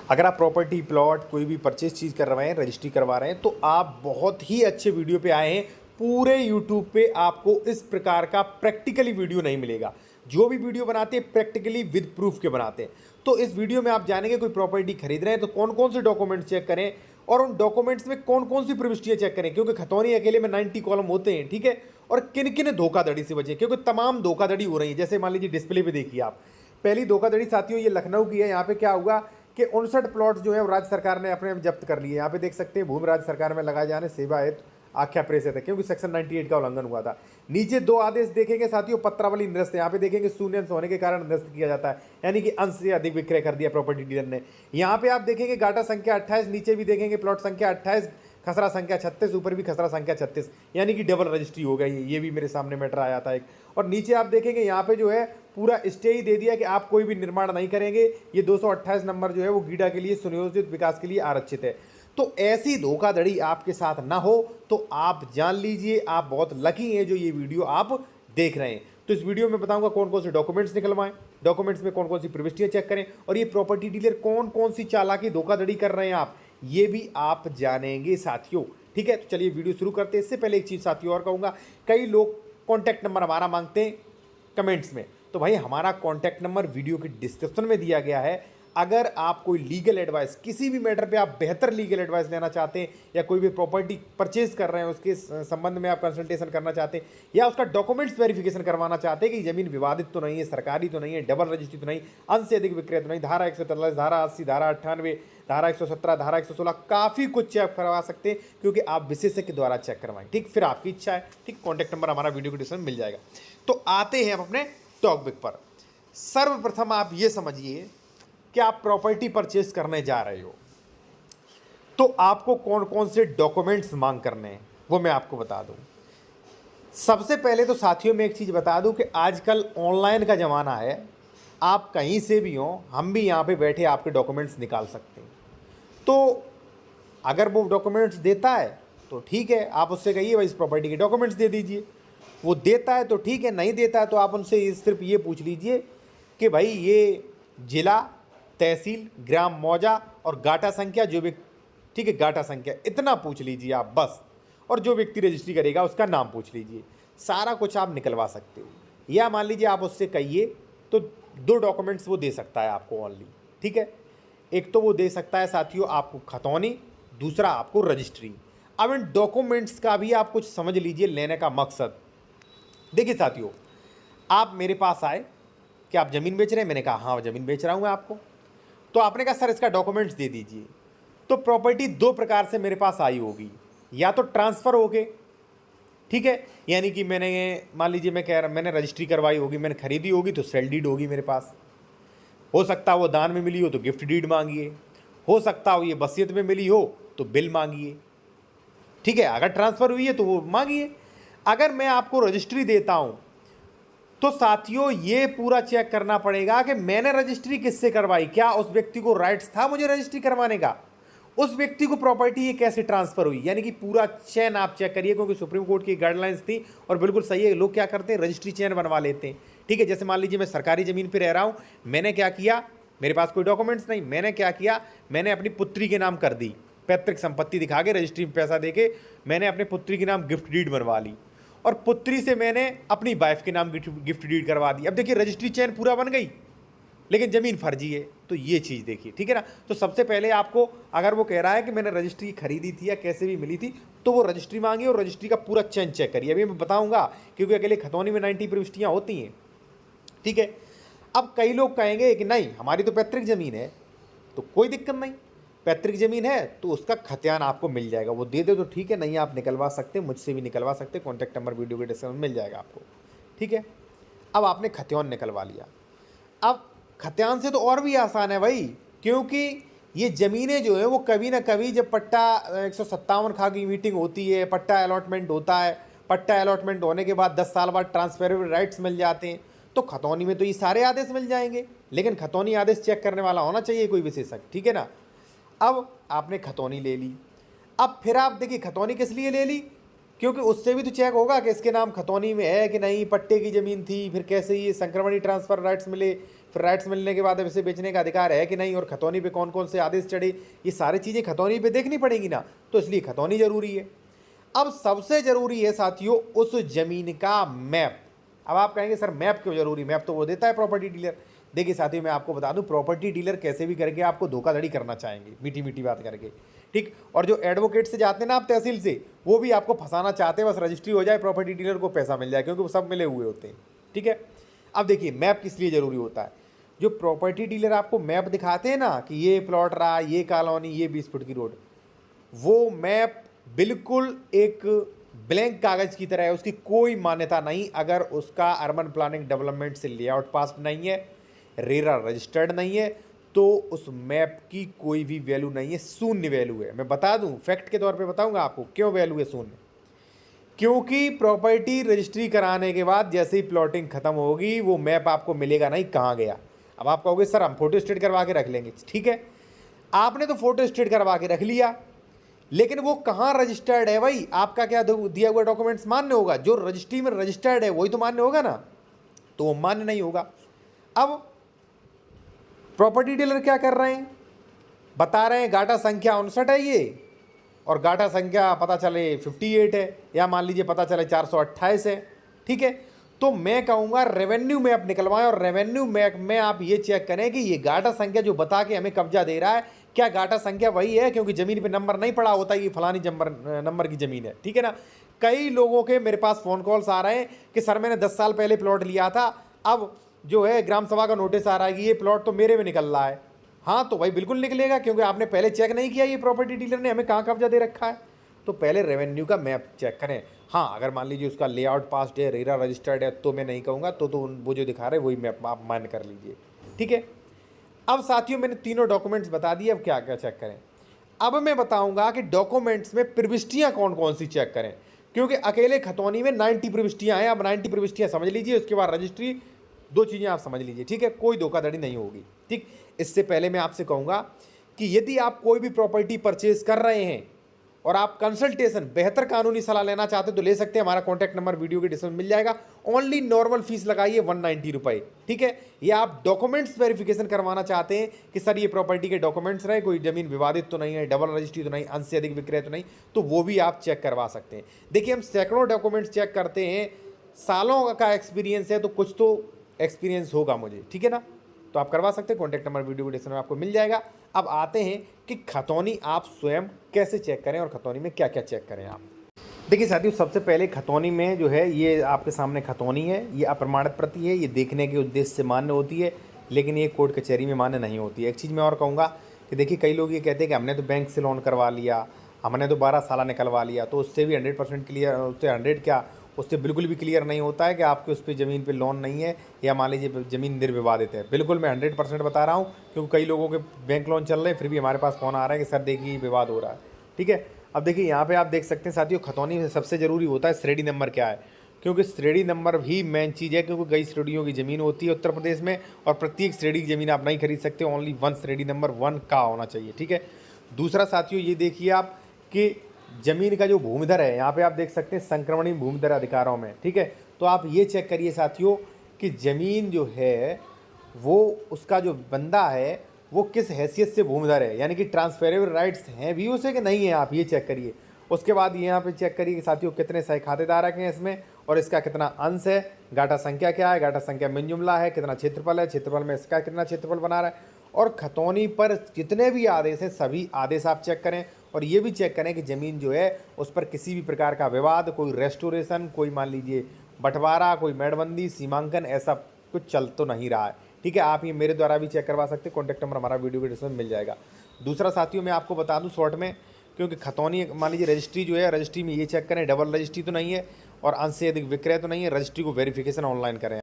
अगर आप property plot कोई भी परचेज चीज़ कर रहे हैं, रजिस्ट्री करवा रहे हैं, तो आप बहुत ही अच्छे वीडियो पे आए हैं। पूरे यूट्यूब पे आपको इस प्रकार का प्रैक्टिकली वीडियो नहीं मिलेगा। जो भी वीडियो बनाते हैं प्रैक्टिकली विद प्रूफ के बनाते हैं। तो इस वीडियो में आप जानेंगे कोई प्रॉपर्टी खरीद रहे हैं तो कौन कौन से डॉक्यूमेंट्स चेक करें और उन डॉक्यूमेंट्स में कौन कौन सी प्रविष्टियां चेक करें, क्योंकि खतौनी अकेले में 90 कॉलम होते हैं, ठीक है। और किन किन धोखाधड़ी से बचे, क्योंकि तमाम धोखाधड़ी हो रही है। जैसे मान लीजिए डिस्प्ले पे देखिए आप, पहली धोखाधड़ी साथियों ये लखनऊ की है। यहाँ पे क्या हुआ कि 59 प्लॉट जो है राज्य सरकार ने अपने जब्त कर लिए। यहाँ पे देख सकते हैं भूमि राज्य सरकार में लगाए जाने सेवा हेतु आख्या प्रेषित है, क्योंकि सेक्शन 98 का उल्लंघन हुआ था। नीचे दो आदेश देखेंगे साथियों, पत्रावली निरस्त। यहाँ पे देखेंगे शून्य अंश होने के कारण निरस्त किया जाता है, यानी कि अंश से अधिक विक्रय कर दिया प्रॉपर्टी डीलर ने। यहाँ पे आप देखेंगे गाटा संख्या 28, नीचे भी देखेंगे प्लॉट संख्या 28, खसरा संख्या 36, ऊपर भी खसरा संख्या 36, यानी कि डबल रजिस्ट्री हो गई। ये भी मेरे सामने मैटर आया था एक। और नीचे आप देखेंगे यहाँ पे जो है पूरा स्टे ही दे दिया कि आप कोई भी निर्माण नहीं करेंगे। ये 228 नंबर जो है वो गीडा के लिए सुनियोजित विकास के लिए आरक्षित है। तो ऐसी धोखाधड़ी आपके साथ ना हो तो आप जान लीजिए आप बहुत लकी हैं जो ये वीडियो आप देख रहे हैं। तो इस वीडियो में बताऊंगा कौन कौन से डॉक्यूमेंट्स निकलवाएं, डॉक्यूमेंट्स में कौन कौन सी प्रविष्टियां चेक करें, और ये प्रॉपर्टी डीलर कौन कौन सी चालाकी धोखाधड़ी कर रहे हैं आप, ये भी आप जानेंगे साथियों। ठीक है, तो चलिए वीडियो शुरू करते हैं। इससे पहले एक चीज़ साथियों और कहूँगा, कई लोग कॉन्टैक्ट नंबर हमारा मांगते हैं कमेंट्स में, तो भाई हमारा कॉन्टैक्ट नंबर वीडियो के डिस्क्रिप्शन में दिया गया है। अगर आप कोई लीगल एडवाइस, किसी भी मैटर पे आप बेहतर लीगल एडवाइस लेना चाहते हैं, या कोई भी प्रॉपर्टी परचेज कर रहे हैं उसके संबंध में आप कंसल्टेशन करना चाहते हैं, या उसका डॉक्यूमेंट्स वेरिफिकेशन करवाना चाहते हैं कि ज़मीन विवादित तो नहीं है, सरकारी तो नहीं है, डबल रजिस्ट्री तो नहीं, अंश से अधिक विक्रय तो नहीं, धारा 143, धारा 80, धारा 98, धारा 117, धारा 116, काफ़ी कुछ चेक करवा सकते हैं, क्योंकि आप विशेषज्ञ के द्वारा चेक करवाएं। ठीक, फिर आपकी इच्छा है। ठीक, कॉन्टैक्ट नंबर हमारा वीडियो के डिस्क्रिप्शन में मिल जाएगा। तो आते हैं हम अपने टॉपिक पर। सर्वप्रथम आप ये समझिए कि आप प्रॉपर्टी परचेज करने जा रहे हो तो आपको कौन कौन से डॉक्यूमेंट्स मांग करने हैं वो मैं आपको बता दूं। सबसे पहले तो साथियों मैं एक चीज़ बता दूं कि आजकल ऑनलाइन का ज़माना है। आप कहीं से भी हों, हम भी यहाँ पे बैठे आपके डॉक्यूमेंट्स निकाल सकते हैं। तो अगर वो डॉक्यूमेंट्स देता है तो ठीक है, आप उससे कहिए भाई इस प्रॉपर्टी के डॉक्यूमेंट्स दे दीजिए। वो देता है तो ठीक है, नहीं देता है तो आप उनसे सिर्फ ये पूछ लीजिए कि भाई ये जिला, तहसील, ग्राम मौजा और गाटा संख्या जो भी, ठीक है, गाटा संख्या इतना पूछ लीजिए आप बस। और जो व्यक्ति रजिस्ट्री करेगा उसका नाम पूछ लीजिए, सारा कुछ आप निकलवा सकते हो। या मान लीजिए आप उससे कहिए तो दो डॉक्यूमेंट्स वो दे सकता है आपको ओनली। ठीक है, एक तो वो दे सकता है साथियों आपको खतौनी, दूसरा आपको रजिस्ट्री। अब इन डॉक्यूमेंट्स का भी आप कुछ समझ लीजिए लेने का मकसद। देखिए साथियों, आप मेरे पास आए कि आप ज़मीन बेच रहे हैं, मैंने कहा हाँ ज़मीन बेच रहा हूँ मैं आपको। तो आपने कहा सर इसका डॉक्यूमेंट्स दे दीजिए। तो प्रॉपर्टी दो प्रकार से मेरे पास आई होगी, या तो ट्रांसफ़र हो के, ठीक है, यानी कि मैंने मान लीजिए मैं कह रहा मैंने रजिस्ट्री करवाई होगी, मैंने खरीदी होगी तो सेल डीड होगी मेरे पास। हो सकता है वो दान में मिली हो तो गिफ्ट डीड मांगिए, हो सकता हो ये वसीयत में मिली हो तो बिल मांगिए। ठीक है, अगर ट्रांसफ़र हुई है तो वो मांगिए। अगर मैं आपको रजिस्ट्री देता हूँ तो साथियों ये पूरा चेक करना पड़ेगा कि मैंने रजिस्ट्री किससे करवाई, क्या उस व्यक्ति को राइट्स था मुझे रजिस्ट्री करवाने का, उस व्यक्ति को प्रॉपर्टी ये कैसे ट्रांसफर हुई, यानी कि पूरा चेन आप चेक करिए। क्योंकि सुप्रीम कोर्ट की गाइडलाइंस थी और बिल्कुल सही है, लोग क्या करते हैं रजिस्ट्री चेन बनवा लेते हैं। ठीक है, जैसे मान लीजिए मैं सरकारी ज़मीन पर रह रहा हूँ, मैंने क्या किया, मेरे पास कोई डॉक्यूमेंट्स नहीं, मैंने क्या किया, मैंने अपनी पुत्री के नाम कर दी, पैतृक संपत्ति दिखा के रजिस्ट्री में पैसा दे के मैंने अपनी पुत्री के नाम गिफ्ट डीड बनवा ली, और पुत्री से मैंने अपनी वाइफ के नाम गिफ्ट डीड करवा दी। अब देखिए रजिस्ट्री चेन पूरा बन गई, लेकिन ज़मीन फर्जी है। तो ये चीज़ देखिए, ठीक है ना। तो सबसे पहले आपको, अगर वो कह रहा है कि मैंने रजिस्ट्री खरीदी थी या कैसे भी मिली थी, तो वो रजिस्ट्री मांगी और रजिस्ट्री का पूरा चेन चेक करिए। अभी मैं बताऊंगा, क्योंकि अकेले खतौनी में 90 प्रविष्टियाँ होती हैं। ठीक है, अब कई लोग कहेंगे कि नहीं हमारी तो पैतृक ज़मीन है, तो कोई दिक्कत नहीं, पैतृक ज़मीन है तो उसका खतियान आपको मिल जाएगा, वो दे दे तो ठीक है, नहीं आप निकलवा सकते, मुझसे भी निकलवा सकते, कॉन्टैक्ट नंबर वीडियो के डिस्क्रिप्शन में मिल जाएगा आपको। ठीक है, अब आपने खतियान निकलवा लिया। अब खतियान से तो और भी आसान है भाई, क्योंकि ये ज़मीनें जो है वो कभी ना कभी जब पट्टा 157 खा की मीटिंग होती है, पट्टा अलॉटमेंट होता है, पट्टा अलॉटमेंट होने के बाद 10 साल बाद ट्रांसफरेबल राइट्स मिल जाते हैं, तो खतौनी में तो ये सारे आदेश मिल जाएंगे। लेकिन खतौनी आदेश चेक करने वाला होना चाहिए कोई विशेषज्ञ, ठीक है ना। अब आपने खतौनी ले ली, अब फिर आप देखिए खतौनी किस लिए ले ली, क्योंकि उससे भी तो चेक होगा कि इसके नाम खतौनी में है कि नहीं, पट्टे की ज़मीन थी, फिर कैसे ये संक्रमणी ट्रांसफ़र राइट्स मिले, फिर राइट्स मिलने के बाद अब इसे बेचने का अधिकार है कि नहीं, और खतौनी पे कौन कौन से आदेश चढ़े, ये सारी चीज़ें खतौनी पे देखनी पड़ेगी ना, तो इसलिए खतौनी ज़रूरी है। अब सबसे ज़रूरी है साथियों उस ज़मीन का मैप। अब आप कहेंगे सर मैप क्यों ज़रूरी, मैप तो वो देता है प्रॉपर्टी डीलर। देखिए साथियों, मैं आपको बता दूं, प्रॉपर्टी डीलर कैसे भी करके आपको धोखाधड़ी करना चाहेंगे, मीठी मीठी बात करके, ठीक। और जो एडवोकेट से जाते हैं ना आप तहसील से, वो भी आपको फंसाना चाहते हैं, बस रजिस्ट्री हो जाए, प्रॉपर्टी डीलर को पैसा मिल जाए, क्योंकि वो सब मिले हुए होते हैं, ठीक है। अब देखिए मैप किस लिए ज़रूरी होता है। जो प्रॉपर्टी डीलर आपको मैप दिखाते हैं ना कि ये प्लॉट रहा, ये कॉलोनी, ये 20 फुट की रोड, वो मैप बिल्कुल एक ब्लैंक कागज़ की तरह है, उसकी कोई मान्यता नहीं अगर उसका अर्बन प्लानिंग डेवलपमेंट से लेआउट पास नहीं है, रेरा रजिस्टर्ड नहीं है, तो उस मैप की कोई भी वैल्यू नहीं है, शून्य वैल्यू है। मैं बता दूं, फैक्ट के तौर पे बताऊंगा आपको क्यों वैल्यू है शून्य। क्योंकि प्रॉपर्टी रजिस्ट्री कराने के बाद जैसे ही प्लॉटिंग खत्म होगी वो मैप आपको मिलेगा नहीं कहाँ गया। अब आप कहोगे सर हम फोटो स्टेट करवा के रख लेंगे, ठीक है, आपने तो फोटो स्टेट करवा के रख लिया, लेकिन वो कहाँ रजिस्टर्ड है भाई, आपका क्या दिया हुआ डॉक्यूमेंट्स मान्य होगा, जो रजिस्ट्री में रजिस्टर्ड है वही तो मान्य होगा ना, तो वो मान्य नहीं होगा। अब प्रॉपर्टी डीलर क्या कर रहे हैं, बता रहे हैं गाटा संख्या 59 है ये, और गाटा संख्या पता चले 58 है, या मान लीजिए पता चले 428 है, ठीक है। तो मैं कहूँगा रेवेन्यू मैप निकलवाएं, और रेवेन्यू मैप में आप ये चेक करें कि ये गाटा संख्या जो बता के हमें कब्जा दे रहा है, क्या गाटा संख्या वही है, क्योंकि ज़मीन पे नंबर नहीं पड़ा होता ये फलानी नंबर की ज़मीन है, ठीक है ना। कई लोगों के मेरे पास फ़ोन कॉल्स आ रहे हैं कि सर मैंने 10 साल पहले प्लॉट लिया था, अब जो है ग्राम सभा का नोटिस आ रहा है कि ये प्लॉट तो मेरे में निकल रहा है। हाँ तो भाई बिल्कुल निकलेगा, क्योंकि आपने पहले चेक नहीं किया ये प्रॉपर्टी डीलर ने हमें कहाँ कब्जा दे रखा है। तो पहले रेवेन्यू का मैप चेक करें। हाँ अगर मान लीजिए उसका लेआउट पास्ड है, रेरा रजिस्टर्ड है, तो मैं नहीं कहूँगा, तो वो जो दिखा रहे हैं वही मैप आप मान्य कर लीजिए, ठीक है। अब साथियों मैंने तीनों डॉक्यूमेंट्स बता दिए, अब क्या क्या चेक करें। अब मैं बताऊंगा कि डॉक्यूमेंट्स में प्रविष्टियां कौन कौन सी चेक करें, क्योंकि अकेले खतौनी में 90 प्रविष्टियां हैं। अब 90 प्रविष्टियां समझ लीजिए, उसके बाद रजिस्ट्री, दो चीज़ें आप समझ लीजिए, ठीक है, कोई धोखाधड़ी नहीं होगी, ठीक। इससे पहले मैं आपसे कहूँगा कि यदि आप कोई भी प्रॉपर्टी परचेज कर रहे हैं और आप कंसल्टेशन बेहतर कानूनी सलाह लेना चाहते हैं तो ले सकते हैं, हमारा कॉन्टैक्ट नंबर वीडियो के डिस्क्रिप्शन में मिल जाएगा। ओनली नॉर्मल फीस लगाइए 190 रुपये, ठीक है। या आप डॉक्यूमेंट्स वेरिफिकेशन करवाना चाहते हैं कि सर ये प्रॉपर्टी के डॉक्यूमेंट्स रहे, कोई ज़मीन विवादित तो नहीं है, डबल रजिस्ट्री तो नहीं, अंश से अधिक विक्रय तो नहीं, तो वो भी आप चेक करवा सकते हैं। देखिए हम सैकड़ों डॉक्यूमेंट्स चेक करते हैं, सालों का एक्सपीरियंस है, तो कुछ तो एक्सपीरियंस होगा मुझे, ठीक है ना। तो आप करवा सकते हैं, कॉन्टैक्ट नंबर वीडियो को डिस्क्रिप्शन में आपको मिल जाएगा। अब आते हैं कि खतौनी आप स्वयं कैसे चेक करें और खतौनी में क्या क्या चेक करें आप। देखिए साथियों, सबसे पहले खतौनी में जो है ये आपके सामने खतौनी है, ये अप्रमाणित प्रति है, ये देखने के उद्देश्य से मान्य होती है, लेकिन ये कोर्ट कचहरी में मान्य नहीं होती है। एक चीज़ मैं और कहूँगा कि देखिए कई लोग ये कहते हैं कि हमने तो बैंक से लोन करवा लिया, हमने तो 12 साल निकलवा लिया, तो उससे भी 100% क्लियर, उससे 100 क्या, उससे बिल्कुल भी क्लियर नहीं होता है कि आपके उस पर ज़मीन पे लोन नहीं है, या मान लीजिए ज़मीन निर्विवादित है। बिल्कुल मैं 100% बता रहा हूँ, क्योंकि कई लोगों के बैंक लोन चल रहे हैं, फिर भी हमारे पास फ़ोन आ रहा है कि सर देखिए विवाद हो रहा है, ठीक है। अब देखिए यहाँ पे आप देख सकते हैं साथियों, खतौनी में सबसे ज़रूरी होता है श्रेणी नंबर क्या है, क्योंकि श्रेणी नंबर भी मेन चीज़ है, क्योंकि कई श्रेणियों की ज़मीन होती है उत्तर प्रदेश में, और प्रत्येक श्रेणी की ज़मीन आप नहीं खरीद सकते, ओनली 1 श्रेणी नंबर 1 का होना चाहिए, ठीक है। दूसरा साथियों ये देखिए आप कि ज़मीन का जो भूमिधर है, यहाँ पे आप देख सकते हैं संक्रमणी भूमिधर अधिकारों में, ठीक है। तो आप ये चेक करिए साथियों कि ज़मीन जो है वो उसका जो बंदा है वो किस हैसियत से भूमिधर है, यानी कि ट्रांसफरेबल राइट्स हैं भी उसे कि नहीं है, आप ये चेक करिए। उसके बाद यहाँ पे चेक करिए कि साथियों कितने सह खातेदारक हैं इसमें, और इसका कितना अंश है, गाटा संख्या क्या है, गाटा संख्या मिन जुमला है, कितना क्षेत्रफल है, क्षेत्रफल में इसका कितना क्षेत्रफल बना रहा है, और खतौनी पर जितने भी आदेश हैं सभी आदेश आप चेक करें। और ये भी चेक करें कि ज़मीन जो है उस पर किसी भी प्रकार का विवाद, कोई रेस्टोरेशन, कोई मान लीजिए बंटवारा, कोई मेड़बंदी, सीमांकन, ऐसा कुछ चल तो नहीं रहा है, ठीक है। आप ये मेरे द्वारा भी चेक करवा सकते हैं, कॉन्टैक्ट नंबर हमारा वीडियो के डिस्क्रिप्शन में मिल जाएगा। दूसरा साथियों मैं आपको बता दूं शॉर्ट में, क्योंकि खतौनी मान लीजिए रजिस्ट्री जो है, रजिस्ट्री में ये चेक करें डबल रजिस्ट्री तो नहीं है और अंश से अधिक विक्रय तो नहीं है, रजिस्ट्री को वेरिफिकेशन ऑनलाइन करें।